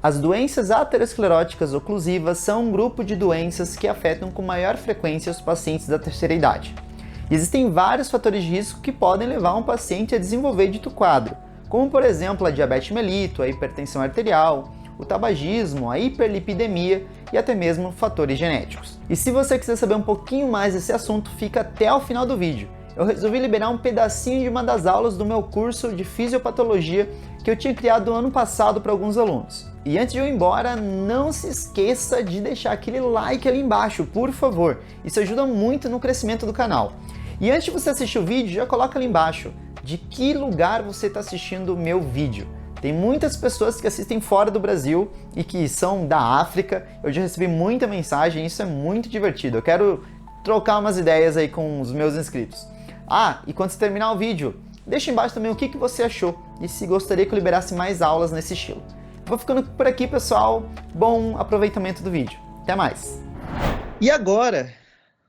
As doenças ateroscleróticas oclusivas são um grupo de doenças que afetam com maior frequência os pacientes da terceira idade. E existem vários fatores de risco que podem levar um paciente a desenvolver dito quadro, como por exemplo a diabetes mellitus, a hipertensão arterial, o tabagismo, a hiperlipidemia e até mesmo fatores genéticos. E se você quiser saber um pouquinho mais desse assunto, fica até o final do vídeo. Eu resolvi liberar um pedacinho de uma das aulas do meu curso de fisiopatologia que eu tinha criado ano passado para alguns alunos. E antes de eu ir embora, não se esqueça de deixar aquele like ali embaixo, por favor. Isso ajuda muito no crescimento do canal. E antes de você assistir o vídeo, já coloca ali embaixo de que lugar você está assistindo o meu vídeo. Tem muitas pessoas que assistem fora do Brasil e que são da África. Eu já recebi muita mensagem, isso é muito divertido. Eu quero trocar umas ideias aí com os meus inscritos. Ah, e quando você terminar o vídeo, deixa embaixo também o que você achou e se gostaria que eu liberasse mais aulas nesse estilo. Vou ficando por aqui, pessoal. Bom aproveitamento do vídeo. Até mais! E agora,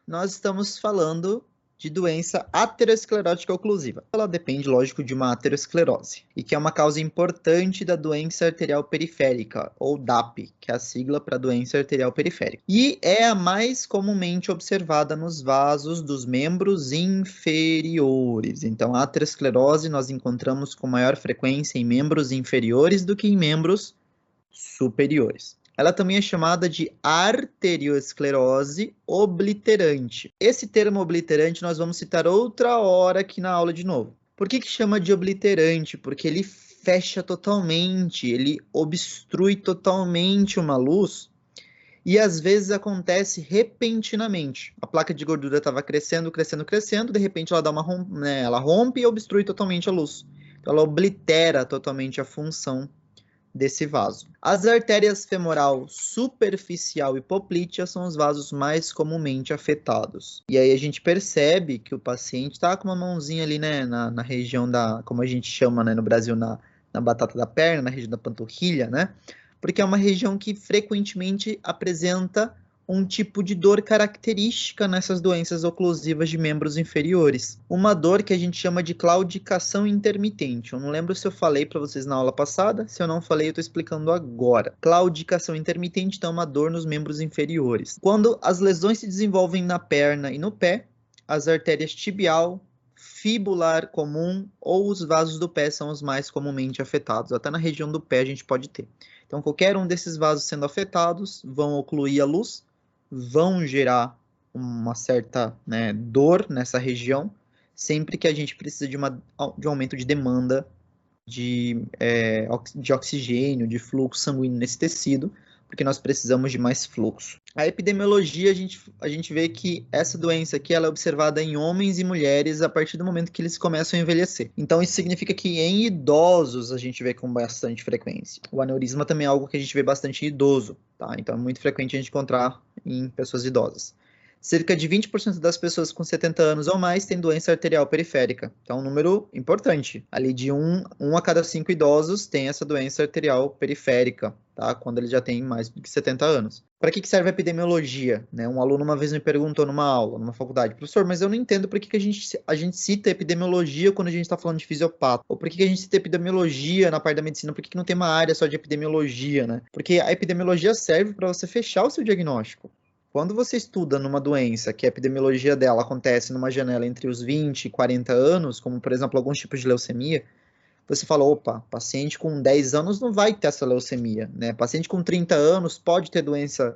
nós estamos falando de doença aterosclerótica oclusiva. Ela depende, lógico, de uma aterosclerose, e que é uma causa importante da doença arterial periférica, ou DAP, que é a sigla para doença arterial periférica. E é a mais comumente observada nos vasos dos membros inferiores. Então, a aterosclerose nós encontramos com maior frequência em membros inferiores do que em membros superiores. Ela também é chamada de arteriosclerose obliterante. Esse termo obliterante nós vamos citar outra hora aqui na aula de novo. Por que chama de obliterante? Porque ele fecha totalmente, ele obstrui totalmente uma luz e às vezes acontece repentinamente. A placa de gordura estava crescendo, crescendo, crescendo, de repente ela dá ela rompe e obstrui totalmente a luz. Então ela oblitera totalmente a função desse vaso. As artérias femoral superficial e poplítea são os vasos mais comumente afetados. E aí a gente percebe que o paciente está com uma mãozinha ali, né, na região da, como a gente chama, né, no Brasil, na batata da perna, na região da panturrilha, né? Porque é uma região que frequentemente apresenta um tipo de dor característica nessas doenças oclusivas de membros inferiores. Uma dor que a gente chama de claudicação intermitente. Eu não lembro se eu falei para vocês na aula passada, se eu não falei, eu estou explicando agora. Claudicação intermitente, então, é uma dor nos membros inferiores. Quando as lesões se desenvolvem na perna e no pé, as artérias tibial, fibular comum ou os vasos do pé são os mais comumente afetados. Até na região do pé a gente pode ter. Então, qualquer um desses vasos sendo afetados vão ocluir a luz, vão gerar uma certa, né, dor nessa região, sempre que a gente precisa de um aumento de demanda de oxigênio, de fluxo sanguíneo nesse tecido, porque nós precisamos de mais fluxo. A epidemiologia, a gente vê que essa doença aqui ela é observada em homens e mulheres a partir do momento que eles começam a envelhecer. Então, isso significa que em idosos a gente vê com bastante frequência. O aneurisma também é algo que a gente vê bastante em idoso, tá? Então, é muito frequente a gente encontrar em pessoas idosas. Cerca de 20% das pessoas com 70 anos ou mais têm doença arterial periférica. Então, é um número importante. Ali de 1 a cada 5 idosos tem essa doença arterial periférica, tá? Quando eles já têm mais do que 70 anos. Para que serve a epidemiologia? Né? Um aluno uma vez me perguntou numa aula, numa faculdade, professor, mas eu não entendo por que a gente cita epidemiologia quando a gente está falando de fisiopata. Ou por que a gente cita epidemiologia na parte da medicina? Por que não tem uma área só de epidemiologia, né? Porque a epidemiologia serve para você fechar o seu diagnóstico. Quando você estuda numa doença que a epidemiologia dela acontece numa janela entre os 20 e 40 anos, como por exemplo alguns tipos de leucemia, você fala, opa, paciente com 10 anos não vai ter essa leucemia, né? Paciente com 30 anos pode ter doença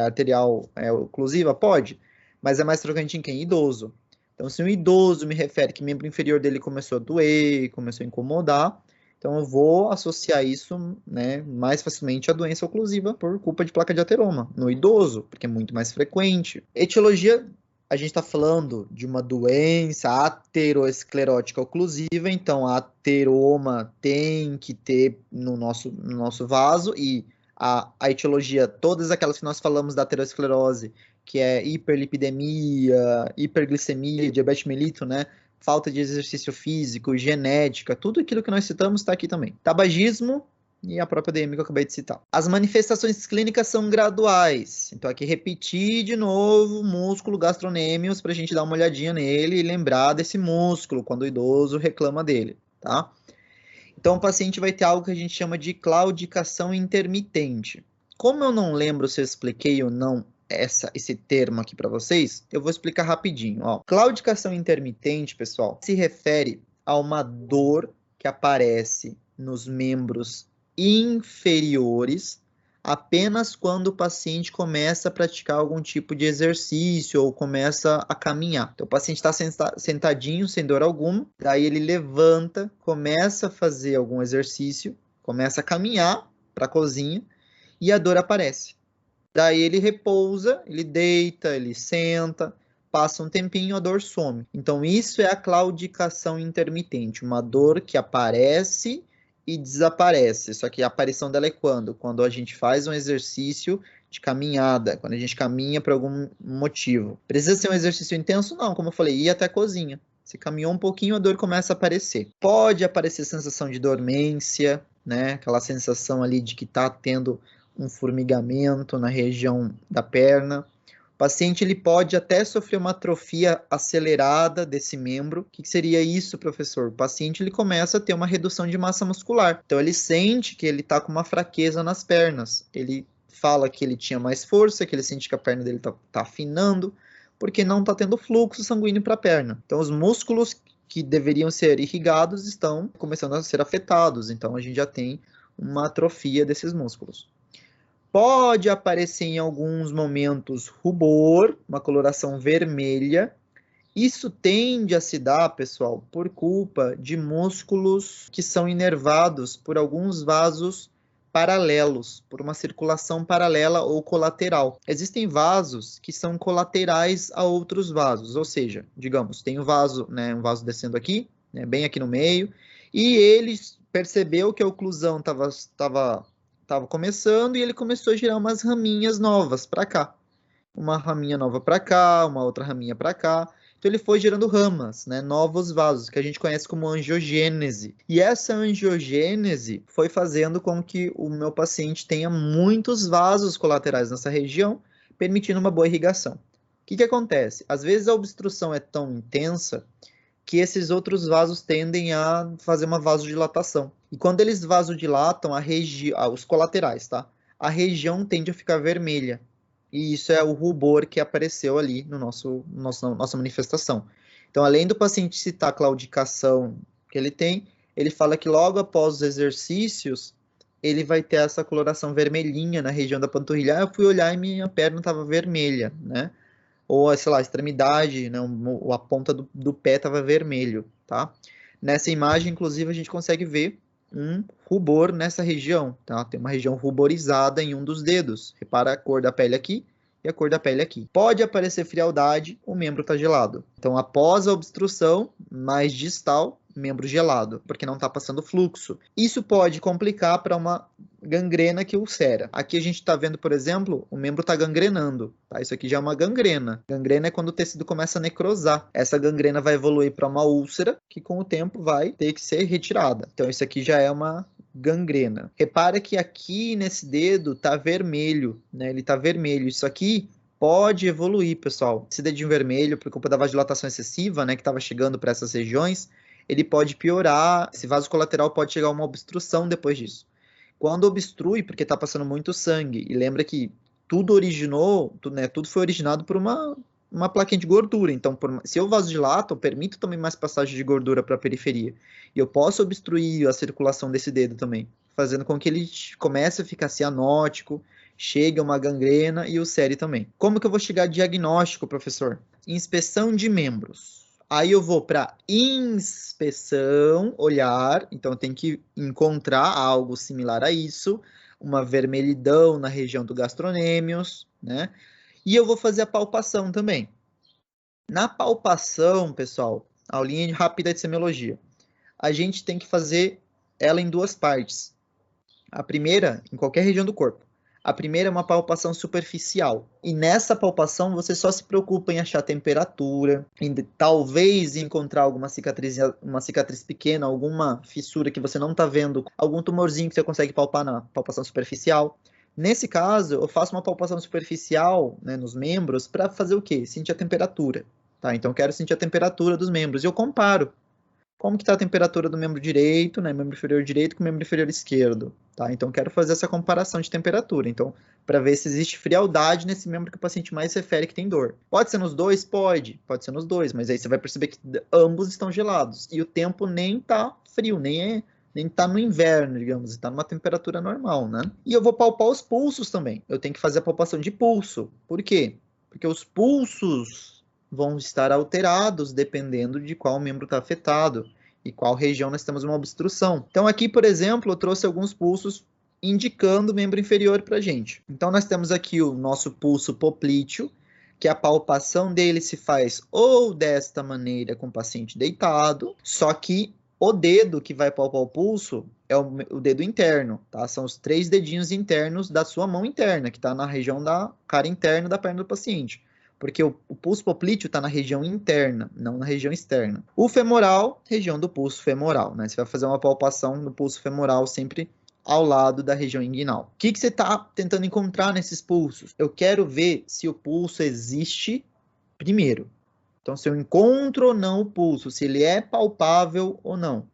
arterial oclusiva? Pode, mas é mais frequente em quem? Idoso. Então, se um idoso me refere que o membro inferior dele começou a doer, começou a incomodar, então eu vou associar isso, né, mais facilmente à doença oclusiva por culpa de placa de ateroma no idoso, porque é muito mais frequente. Etiologia, a gente está falando de uma doença aterosclerótica oclusiva, então a ateroma tem que ter no nosso vaso, e a etiologia, todas aquelas que nós falamos da aterosclerose, que é hiperlipidemia, hiperglicemia, diabetes mellitus, né? Falta de exercício físico, genética, tudo aquilo que nós citamos está aqui também. Tabagismo e a própria DM que eu acabei de citar. As manifestações clínicas são graduais. Então aqui repetir de novo o músculo gastrocnêmios para a gente dar uma olhadinha nele e lembrar desse músculo quando o idoso reclama dele, tá? Então, o paciente vai ter algo que a gente chama de claudicação intermitente. Como eu não lembro se eu expliquei ou não esse termo aqui para vocês, eu vou explicar rapidinho. Ó. Claudicação intermitente, pessoal, se refere a uma dor que aparece nos membros inferiores apenas quando o paciente começa a praticar algum tipo de exercício ou começa a caminhar. Então, o paciente está sentadinho, sem dor alguma, daí ele levanta, começa a fazer algum exercício, começa a caminhar para a cozinha e a dor aparece. Daí ele repousa, ele deita, ele senta, passa um tempinho, a dor some. Então, isso é a claudicação intermitente, uma dor que aparece e desaparece. Só que a aparição dela é quando? Quando a gente faz um exercício de caminhada, quando a gente caminha por algum motivo. Precisa ser um exercício intenso? Não, como eu falei, ir até a cozinha. Você caminhou um pouquinho, a dor começa a aparecer. Pode aparecer sensação de dormência, né? Aquela sensação ali de que está tendo um formigamento na região da perna. O paciente ele pode até sofrer uma atrofia acelerada desse membro. O que seria isso, professor? O paciente ele começa a ter uma redução de massa muscular. Então ele sente que ele está com uma fraqueza nas pernas. Ele fala que ele tinha mais força, que ele sente que a perna dele está afinando, porque não está tendo fluxo sanguíneo para a perna. Então os músculos que deveriam ser irrigados estão começando a ser afetados. Então a gente já tem uma atrofia desses músculos. Pode aparecer em alguns momentos rubor, uma coloração vermelha. Isso tende a se dar, pessoal, por culpa de músculos que são inervados por alguns vasos paralelos, por uma circulação paralela ou colateral. Existem vasos que são colaterais a outros vasos, ou seja, digamos, tem um vaso descendo aqui, né, bem aqui no meio, e ele percebeu que a oclusão estava começando e ele começou a girar umas raminhas novas para cá. Uma raminha nova para cá, uma outra raminha para cá. Então ele foi gerando ramas, né, novos vasos, que a gente conhece como angiogênese. E essa angiogênese foi fazendo com que o meu paciente tenha muitos vasos colaterais nessa região, permitindo uma boa irrigação. O que acontece? Às vezes a obstrução é tão intensa que esses outros vasos tendem a fazer uma vasodilatação. E quando eles vasodilatam os colaterais, tá? A região tende a ficar vermelha. E isso é o rubor que apareceu ali no nossa manifestação. Então, além do paciente citar a claudicação que ele tem, ele fala que logo após os exercícios, ele vai ter essa coloração vermelhinha na região da panturrilha. Eu fui olhar e minha perna estava vermelha, né? Ou, sei lá, a extremidade, né, a ponta do pé estava vermelho, tá? Nessa imagem, inclusive, a gente consegue ver um rubor nessa região, tá? Tem uma região ruborizada em um dos dedos. Repara a cor da pele aqui e a cor da pele aqui. Pode aparecer frialdade, o membro está gelado. Então, após a obstrução, mais distal, membro gelado, porque não está passando fluxo. Isso pode complicar para uma gangrena que ulcera. Aqui a gente está vendo, por exemplo, o membro está gangrenando. Tá? Isso aqui já é uma gangrena. Gangrena é quando o tecido começa a necrosar. Essa gangrena vai evoluir para uma úlcera, que com o tempo vai ter que ser retirada. Então isso aqui já é uma gangrena. Repara que aqui nesse dedo está vermelho, né? Ele está vermelho. Isso aqui pode evoluir, pessoal. Esse dedinho vermelho, por culpa da vasodilatação excessiva, né, que estava chegando para essas regiões, ele pode piorar. Esse vaso colateral pode chegar a uma obstrução depois disso. Quando obstrui, porque está passando muito sangue, e lembra que tudo foi originado por uma plaquinha de gordura. Então, se eu vasodilato, eu permito também mais passagem de gordura para a periferia. E eu posso obstruir a circulação desse dedo também, fazendo com que ele comece a ficar cianótico, chegue a uma gangrena e ulcere também. Como que eu vou chegar a diagnóstico, professor? Inspeção de membros. Aí eu vou para inspeção, olhar, então eu tenho que encontrar algo similar a isso, uma vermelhidão na região do gastronêmios, né? E eu vou fazer a palpação também. Na palpação, pessoal, aulinha rápida de semiologia, a gente tem que fazer ela em duas partes. A primeira, em qualquer região do corpo. A primeira é uma palpação superficial. E nessa palpação você só se preocupa em achar temperatura, talvez encontrar alguma cicatriz, uma cicatriz pequena, alguma fissura que você não está vendo, algum tumorzinho que você consegue palpar na palpação superficial. Nesse caso, eu faço uma palpação superficial, né, nos membros para fazer o quê? Sentir a temperatura. Tá? Então eu quero sentir a temperatura dos membros. E eu comparo. como que está a temperatura do membro direito, né, membro inferior direito com membro inferior esquerdo, tá? Então, quero fazer essa comparação de temperatura. Então, para ver se existe frialdade nesse membro que o paciente mais refere que tem dor. Pode ser nos dois? Pode ser nos dois, mas aí você vai perceber que ambos estão gelados. E o tempo nem tá frio, nem tá no inverno, digamos, está numa temperatura normal, né? E eu vou palpar os pulsos também. Eu tenho que fazer a palpação de pulso. Por quê? Porque os pulsos vão estar alterados dependendo de qual membro está afetado e qual região nós temos uma obstrução. Então aqui, por exemplo, eu trouxe alguns pulsos indicando o membro inferior para a gente. Então nós temos aqui o nosso pulso poplíteo, que a palpação dele se faz ou desta maneira com o paciente deitado, só que o dedo que vai palpar o pulso é o dedo interno, tá? São os 3 dedinhos internos da sua mão interna, que está na região da cara interna da perna do paciente. Porque o pulso poplíteo está na região interna, não na região externa. O femoral, região do pulso femoral, né? Você vai fazer uma palpação no pulso femoral sempre ao lado da região inguinal. O que você está tentando encontrar nesses pulsos? Eu quero ver se o pulso existe primeiro. Então, se eu encontro ou não o pulso, se ele é palpável ou não.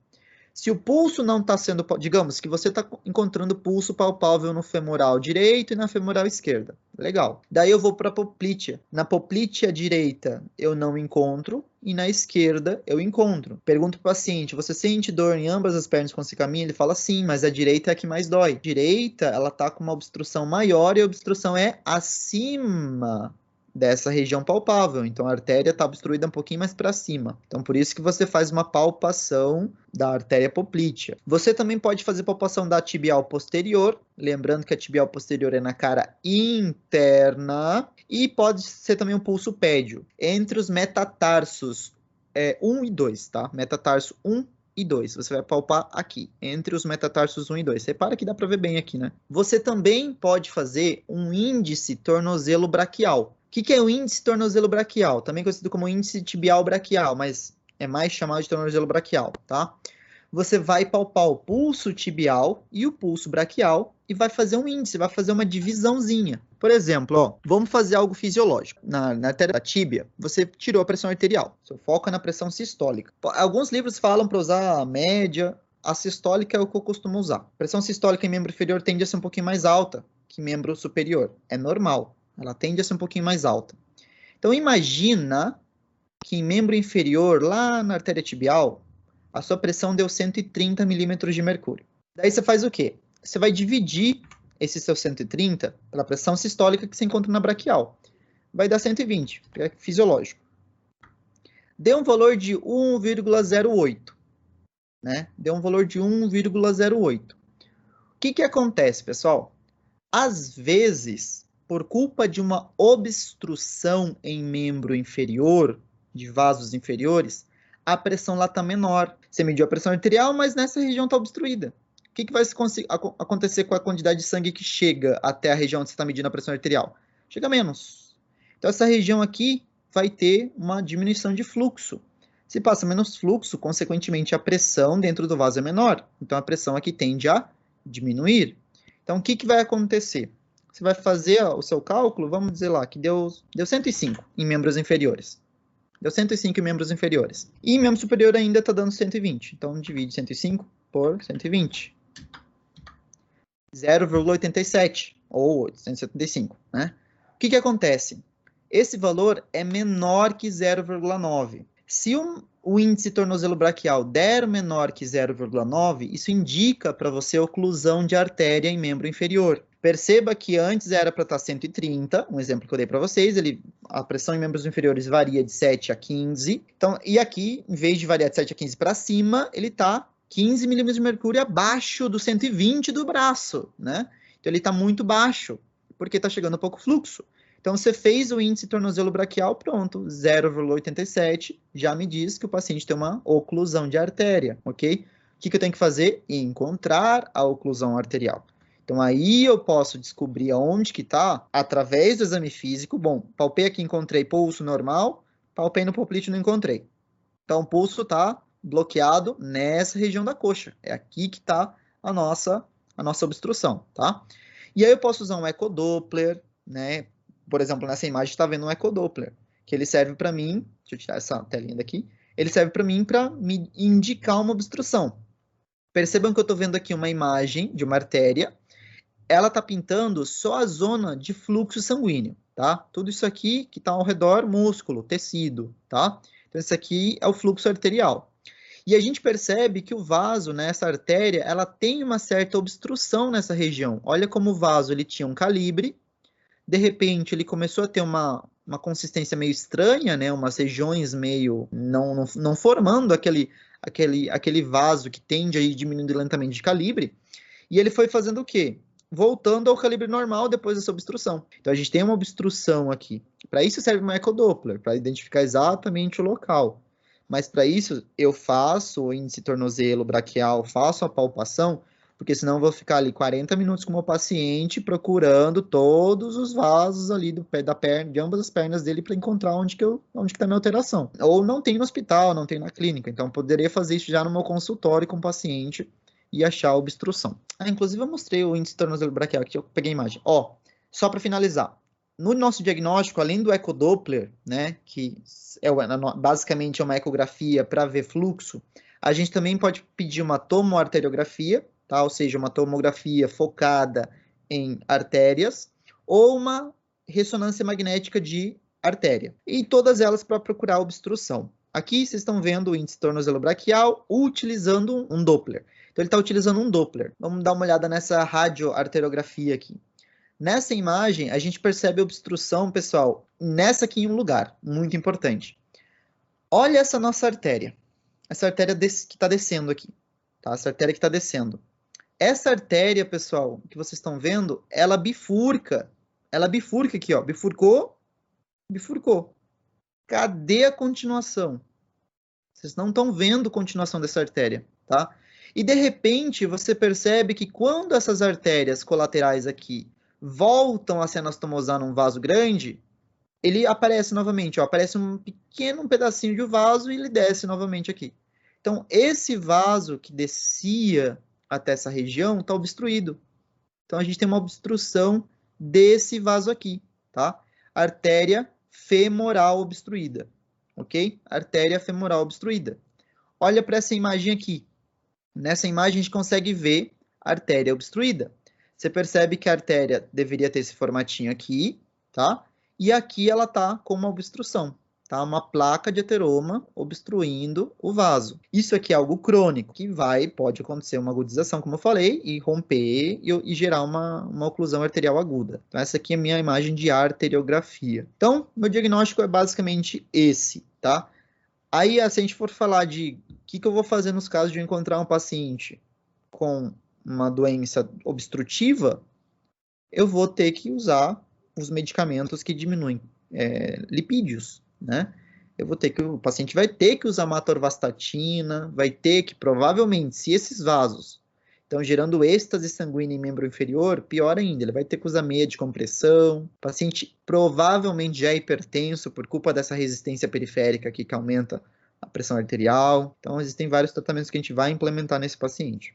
Se o pulso não está sendo... Digamos que você está encontrando pulso palpável no femoral direito e na femoral esquerda. Legal. Daí eu vou para a poplítea. Na poplítea direita eu não encontro e na esquerda eu encontro. Pergunto para o paciente, você sente dor em ambas as pernas quando você caminha? Ele fala sim, mas a direita é a que mais dói. A direita, ela está com uma obstrução maior e a obstrução é acima dessa região palpável. Então, a artéria está obstruída um pouquinho mais para cima. Então, por isso que você faz uma palpação da artéria poplítea. Você também pode fazer palpação da tibial posterior, lembrando que a tibial posterior é na cara interna, e pode ser também um pulso pédio, entre os metatarsos 1 e 2, tá? Metatarso 1 e 2. Você vai palpar aqui, entre os metatarsos 1 e 2. Repara que dá para ver bem aqui, né? Você também pode fazer um índice tornozelo braquial. O que é o índice tornozelo braquial? Também conhecido como índice tibial braquial, mas é mais chamado de tornozelo braquial, tá? Você vai palpar o pulso tibial e o pulso braquial e vai fazer um índice, vai fazer uma divisãozinha. Por exemplo, ó, vamos fazer algo fisiológico. Na artéria da tíbia, você tirou a pressão arterial. Seu foco é na pressão sistólica. Alguns livros falam para usar a média. A sistólica é o que eu costumo usar. A pressão sistólica em membro inferior tende a ser um pouquinho mais alta que membro superior. É normal. Ela tende a ser um pouquinho mais alta. Então, imagina que em membro inferior, lá na artéria tibial, a sua pressão deu 130 milímetros de mercúrio. Daí você faz o quê? Você vai dividir esse seu 130 pela pressão sistólica que você encontra na braquial. Vai dar 120, que é fisiológico. Deu um valor de 1,08, né? Deu um valor de 1,08. O que acontece, pessoal? Às vezes, por culpa de uma obstrução em membro inferior, de vasos inferiores, a pressão lá está menor. Você mediu a pressão arterial, mas nessa região está obstruída. O que vai acontecer com a quantidade de sangue que chega até a região onde você está medindo a pressão arterial? Chega menos. Então, essa região aqui vai ter uma diminuição de fluxo. Se passa menos fluxo, consequentemente, a pressão dentro do vaso é menor. Então, a pressão aqui tende a diminuir. Então, o que vai acontecer? Você vai fazer o seu cálculo, vamos dizer lá, que deu 105 em membros inferiores. Deu 105 em membros inferiores. E em membro superior ainda está dando 120. Então, divide 105 por 120. 0,87 ou 875, né? O que acontece? Esse valor é menor que 0,9. Se o índice tornozelo braquial der menor que 0,9, isso indica para você oclusão de artéria em membro inferior. Perceba que antes era para estar 130, um exemplo que eu dei para vocês, a pressão em membros inferiores varia de 7 a 15. Então, e aqui, em vez de variar de 7 a 15 para cima, ele está 15 milímetros de mercúrio abaixo do 120 do braço, né? Então, ele está muito baixo, porque está chegando pouco fluxo. Então, você fez o índice tornozelo braquial, pronto, 0,87, já me diz que o paciente tem uma oclusão de artéria, ok? O que eu tenho que fazer? Encontrar a oclusão arterial. Então, aí eu posso descobrir aonde que está através do exame físico. Bom, palpei aqui, encontrei pulso normal, palpei no poplíteo, não encontrei. Então, o pulso está bloqueado nessa região da coxa. É aqui que está a nossa obstrução, tá? E aí eu posso usar um ecodoppler, né? Por exemplo, nessa imagem está vendo um ecodoppler, que ele serve para mim, deixa eu tirar essa telinha daqui, Ele serve para mim para me indicar uma obstrução. Percebam que eu estou vendo aqui uma imagem de uma artéria. Ela está pintando só a zona de fluxo sanguíneo, tá? Tudo isso aqui que está ao redor, músculo, tecido, tá? Então, isso aqui é o fluxo arterial. E a gente percebe que o vaso, né, essa artéria, ela tem uma certa obstrução nessa região. Olha como o vaso ele tinha um calibre, de repente ele começou a ter uma consistência meio estranha, né, umas regiões meio não formando aquele vaso que tende a ir diminuindo lentamente de calibre, e ele foi fazendo o quê? Voltando ao calibre normal depois dessa obstrução. Então a gente tem uma obstrução aqui. Para isso serve uma ecodoppler, para identificar exatamente o local. Mas para isso eu faço o índice tornozelo braquial, faço a palpação, porque senão eu vou ficar ali 40 minutos com o meu paciente procurando todos os vasos ali do pé da perna, de ambas as pernas dele, para encontrar onde que está a minha alteração. Ou não tem no hospital, não tem na clínica. Então eu poderia fazer isso já no meu consultório com o paciente e achar a obstrução. Inclusive eu mostrei o índice tornozelo braquial aqui, eu peguei a imagem. Só para finalizar. No nosso diagnóstico, além do ecodoppler, né, que basicamente é uma ecografia para ver fluxo, a gente também pode pedir uma tomoarteriografia, tá? Ou seja, uma tomografia focada em artérias, ou uma ressonância magnética de artéria. E todas elas para procurar obstrução. Aqui vocês estão vendo o índice tornozelo-braquial utilizando um Doppler. Então ele está utilizando um Doppler. Vamos dar uma olhada nessa radioarteriografia aqui. Nessa imagem, a gente percebe a obstrução, pessoal, nessa aqui em um lugar, muito importante. Olha essa nossa artéria. Essa artéria que está descendo aqui. Tá? Essa artéria que está descendo. Essa artéria, pessoal, que vocês estão vendo, ela bifurca. Ela bifurca aqui, ó. Bifurcou, bifurcou. Cadê a continuação? Vocês não estão vendo a continuação dessa artéria, tá? E, de repente, você percebe que quando essas artérias colaterais aqui voltam a se anastomosar num vaso grande, ele aparece novamente, ó, aparece um pequeno pedacinho de vaso e ele desce novamente aqui. Então, esse vaso que descia até essa região está obstruído. Então, a gente tem uma obstrução desse vaso aqui, tá? Artéria femoral obstruída, ok? Artéria femoral obstruída. Olha para essa imagem aqui. Nessa imagem, a gente consegue ver a artéria obstruída. Você percebe que a artéria deveria ter esse formatinho aqui, tá? E aqui ela tá com uma obstrução, tá? Uma placa de ateroma obstruindo o vaso. Isso aqui é algo crônico, que pode acontecer uma agudização, como eu falei, e romper e gerar uma oclusão arterial aguda. Então, essa aqui é a minha imagem de arteriografia. Então, meu diagnóstico é basicamente esse, tá? Aí, se a gente for falar de o que eu vou fazer nos casos de eu encontrar um paciente com uma doença obstrutiva, eu vou ter que usar os medicamentos que diminuem lipídios, né? O paciente vai ter que usar uma atorvastatina, vai ter que, provavelmente, se esses vasos estão gerando êxtase sanguínea em membro inferior, pior ainda, ele vai ter que usar meia de compressão. O paciente provavelmente já é hipertenso por culpa dessa resistência periférica aqui que aumenta a pressão arterial. Então, existem vários tratamentos que a gente vai implementar nesse paciente.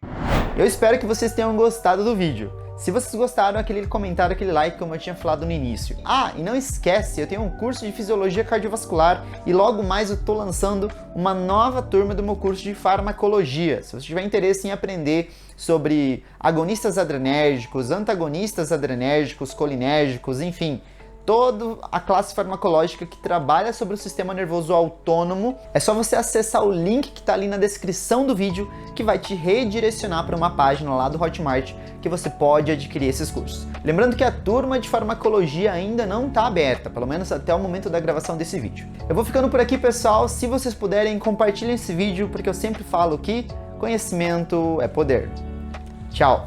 Eu espero que vocês tenham gostado do vídeo. Se vocês gostaram, aquele comentário, aquele like, como eu tinha falado no início. E não esquece, eu tenho um curso de Fisiologia Cardiovascular e logo mais eu estou lançando uma nova turma do meu curso de Farmacologia. Se você tiver interesse em aprender sobre agonistas adrenérgicos, antagonistas adrenérgicos, colinérgicos, enfim, toda a classe farmacológica que trabalha sobre o sistema nervoso autônomo, é só você acessar o link que está ali na descrição do vídeo, que vai te redirecionar para uma página lá do Hotmart que você pode adquirir esses cursos. Lembrando que a turma de farmacologia ainda não está aberta, pelo menos até o momento da gravação desse vídeo. Eu vou ficando por aqui, pessoal. Se vocês puderem, compartilhem esse vídeo, porque eu sempre falo que conhecimento é poder. Tchau!